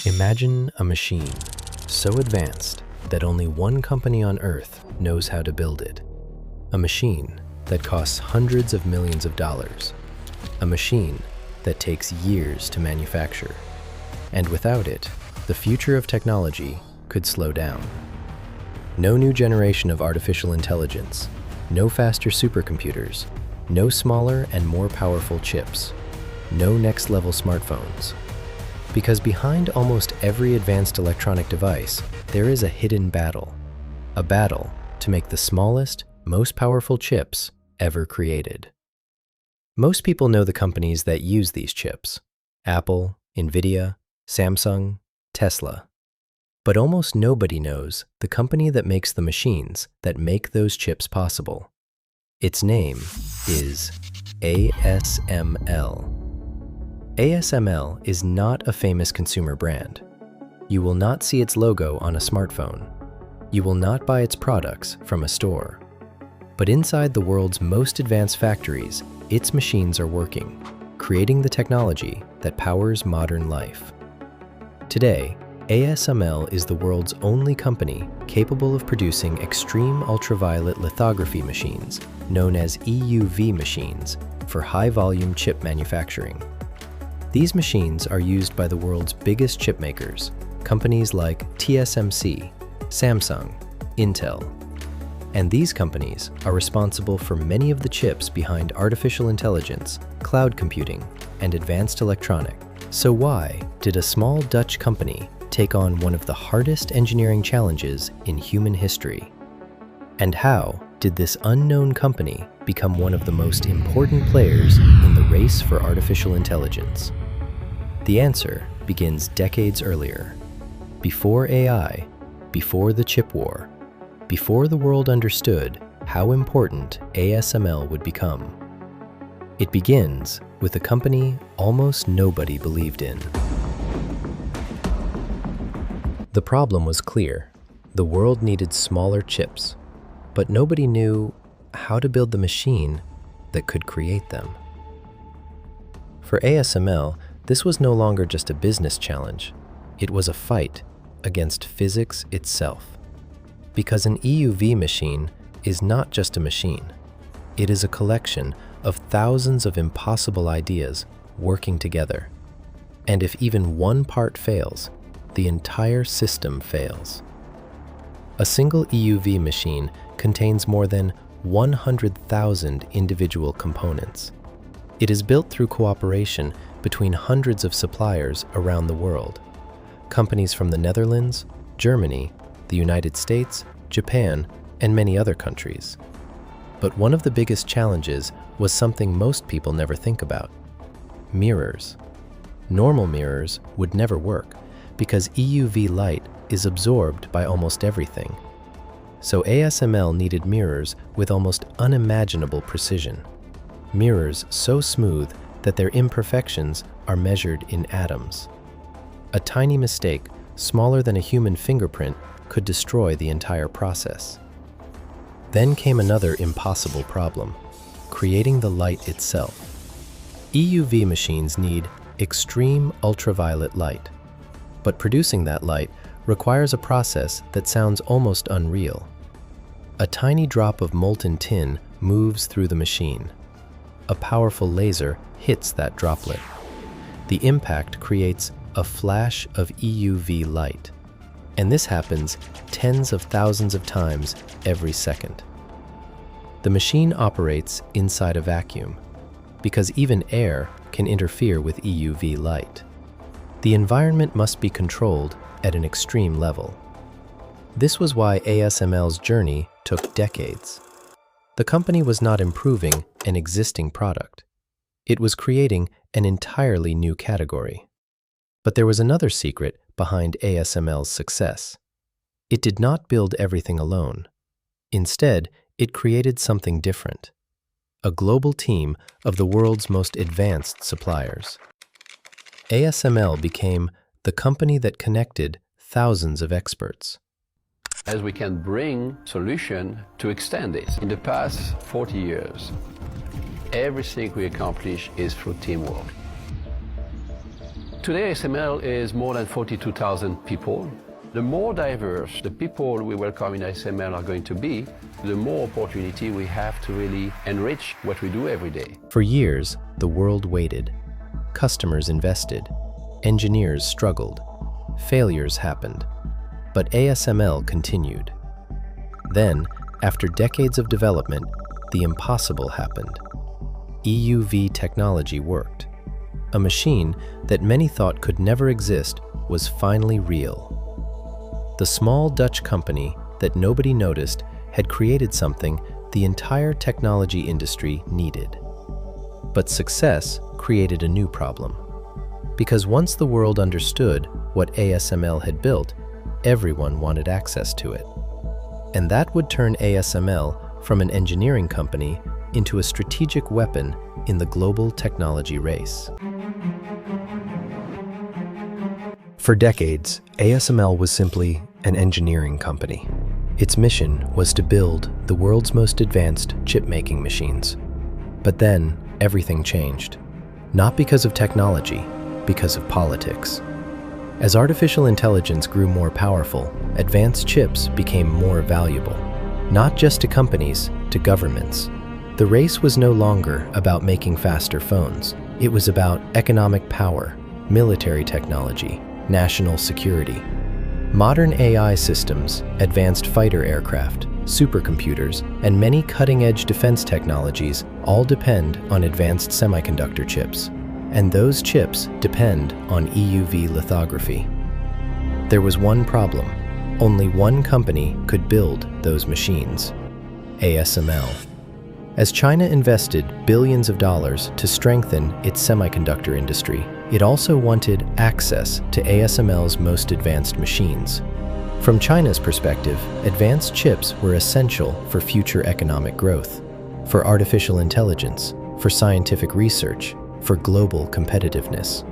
Imagine a machine so advanced that only one company on Earth knows how to build it. A machine that costs hundreds of millions of dollars. A machine that takes years to manufacture. And without it, the future of technology could slow down. No new generation of artificial intelligence, no faster supercomputers, no smaller and more powerful chips, no next-level smartphones. Because behind almost every advanced electronic device, there is a hidden battle. A battle to make the smallest, most powerful chips ever created. Most people know the companies that use these chips: Apple, Nvidia, Samsung, Tesla. But almost nobody knows the company that makes the machines that make those chips possible. Its name is ASML. ASML is not a famous consumer brand. You will not see its logo on a smartphone. You will not buy its products from a store. But inside the world's most advanced factories, its machines are working, creating the technology that powers modern life. Today, ASML is the world's only company capable of producing extreme ultraviolet lithography machines, known as EUV machines, for high-volume chip manufacturing. These machines are used by the world's biggest chip makers, companies like TSMC, Samsung, Intel. And these companies are responsible for many of the chips behind artificial intelligence, cloud computing, and advanced electronics. So why did a small Dutch company take on one of the hardest engineering challenges in human history? And how did this unknown company become one of the most important players in the race for artificial intelligence? The answer begins decades earlier. Before AI, before the chip war, before the world understood how important ASML would become. It begins with a company almost nobody believed in. The problem was clear. The world needed smaller chips, but nobody knew how to build the machine that could create them. For ASML, this was no longer just a business challenge. It was a fight against physics itself. Because an EUV machine is not just a machine. It is a collection of thousands of impossible ideas working together. And if even one part fails, the entire system fails. A single EUV machine contains more than 100,000 individual components. It is built through cooperation between hundreds of suppliers around the world. Companies from the Netherlands, Germany, the United States, Japan, and many other countries. But one of the biggest challenges was something most people never think about: mirrors. Normal mirrors would never work because EUV light is absorbed by almost everything. So ASML needed mirrors with almost unimaginable precision. Mirrors so smooth that their imperfections are measured in atoms. A tiny mistake, smaller than a human fingerprint, could destroy the entire process. Then came another impossible problem: creating the light itself. EUV machines need extreme ultraviolet light, but producing that light requires a process that sounds almost unreal. A tiny drop of molten tin moves through the machine. A powerful laser hits that droplet. The impact creates a flash of EUV light. And this happens tens of thousands of times every second. The machine operates inside a vacuum, because even air can interfere with EUV light. The environment must be controlled at an extreme level. This was why ASML's journey took decades. The company was not improving an existing product. It was creating an entirely new category. But there was another secret behind ASML's success. It did not build everything alone. Instead, it created something different: a global team of the world's most advanced suppliers. ASML became the company that connected thousands of experts. As we can bring solution to extend this. In the past 40 years, everything we accomplish is through teamwork. Today, ASML is more than 42,000 people. The more diverse the people we welcome in ASML are going to be, the more opportunity we have to really enrich what we do every day. For years, the world waited. Customers invested. Engineers struggled. Failures happened. But ASML continued. Then, after decades of development, the impossible happened. EUV technology worked. A machine that many thought could never exist was finally real. The small Dutch company that nobody noticed had created something the entire technology industry needed. But success created a new problem. Because once the world understood what ASML had built, everyone wanted access to it. And that would turn ASML from an engineering company into a strategic weapon in the global technology race. For decades, ASML was simply an engineering company. Its mission was to build the world's most advanced chip-making machines. But then, everything changed. Not because of technology, because of politics. As artificial intelligence grew more powerful, advanced chips became more valuable. Not just to companies, to governments. The race was no longer about making faster phones. It was about economic power, military technology, national security. Modern AI systems, advanced fighter aircraft, supercomputers, and many cutting-edge defense technologies all depend on advanced semiconductor chips. And those chips depend on EUV lithography. There was one problem. Only one company could build those machines: ASML. As China invested billions of dollars to strengthen its semiconductor industry, it also wanted access to ASML's most advanced machines. From China's perspective, advanced chips were essential for future economic growth, for artificial intelligence, for scientific research, for global competitiveness.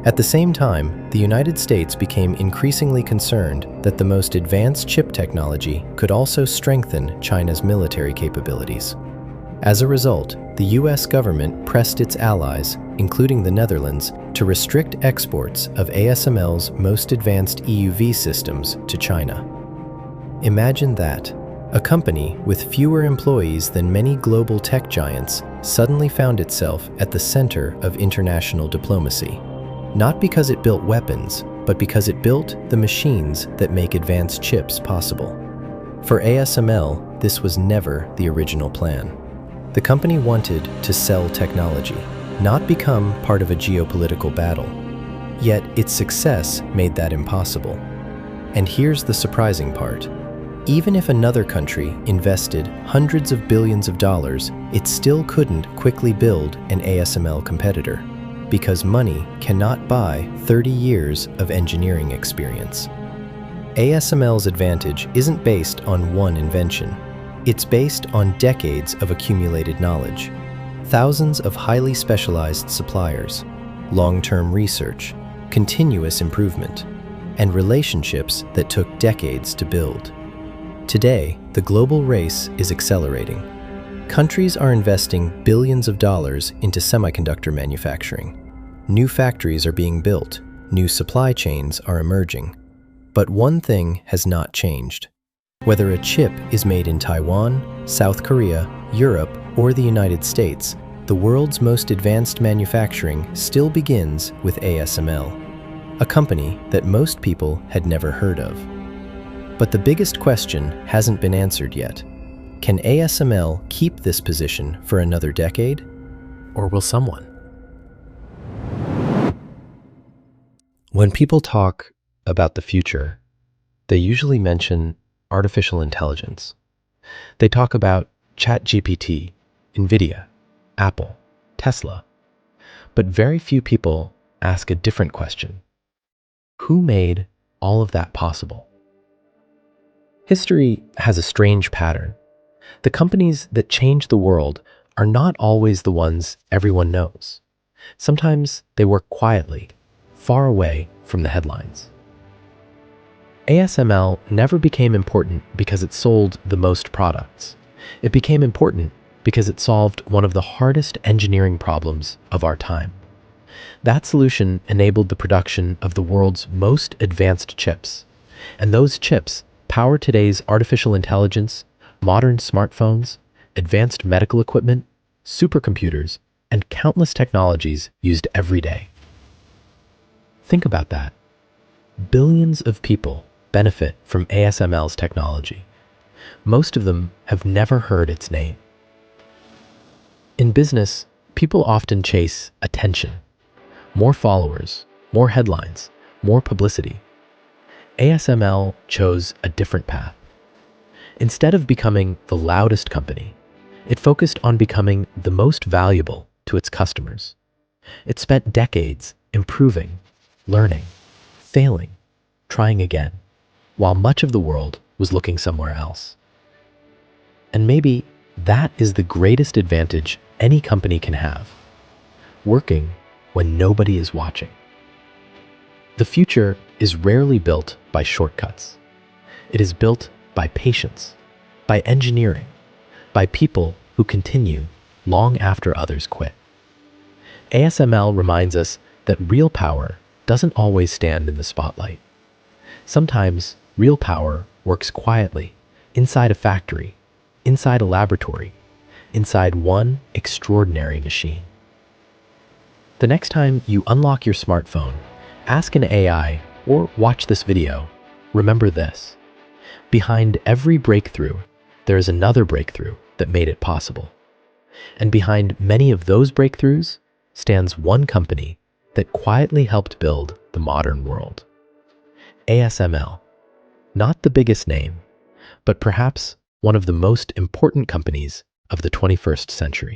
At the same time, the United States became increasingly concerned that the most advanced chip technology could also strengthen China's military capabilities. As a result, the US government pressed its allies, including the Netherlands, to restrict exports of ASML's most advanced EUV systems to China. Imagine that. A company with fewer employees than many global tech giants suddenly found itself at the center of international diplomacy. Not because it built weapons, but because it built the machines that make advanced chips possible. For ASML, this was never the original plan. The company wanted to sell technology, not become part of a geopolitical battle. Yet its success made that impossible. And here's the surprising part. Even if another country invested hundreds of billions of dollars, it still couldn't quickly build an ASML competitor, because money cannot buy 30 years of engineering experience. ASML's advantage isn't based on one invention. It's based on decades of accumulated knowledge, thousands of highly specialized suppliers, long-term research, continuous improvement, and relationships that took decades to build. Today, the global race is accelerating. Countries are investing billions of dollars into semiconductor manufacturing. New factories are being built, new supply chains are emerging. But one thing has not changed. Whether a chip is made in Taiwan, South Korea, Europe, or the United States, the world's most advanced manufacturing still begins with ASML, a company that most people had never heard of. But the biggest question hasn't been answered yet. Can ASML keep this position for another decade? Or will someone? When people talk about the future, they usually mention artificial intelligence. They talk about ChatGPT, Nvidia, Apple, Tesla. But very few people ask a different question. Who made all of that possible? History has a strange pattern. The companies that change the world are not always the ones everyone knows. Sometimes they work quietly, far away from the headlines. ASML never became important because it sold the most products. It became important because it solved one of the hardest engineering problems of our time. That solution enabled the production of the world's most advanced chips. And those chips power today's artificial intelligence, modern smartphones, advanced medical equipment, supercomputers, and countless technologies used every day. Think about that. Billions of people benefit from ASML's technology. Most of them have never heard its name. In business, people often chase attention. More followers, more headlines, more publicity. ASML chose a different path. Instead of becoming the loudest company, it focused on becoming the most valuable to its customers. It spent decades improving, learning, failing, trying again, while much of the world was looking somewhere else. And maybe that is the greatest advantage any company can have, working when nobody is watching. The future is rarely built by shortcuts. It is built by patience, by engineering, by people who continue long after others quit. ASML reminds us that real power doesn't always stand in the spotlight. Sometimes real power works quietly, inside a factory, inside a laboratory, inside one extraordinary machine. The next time you unlock your smartphone, ask an AI, or watch this video, remember this. Behind every breakthrough, there is another breakthrough that made it possible. And behind many of those breakthroughs stands one company that quietly helped build the modern world. ASML, not the biggest name, but perhaps one of the most important companies of the 21st century.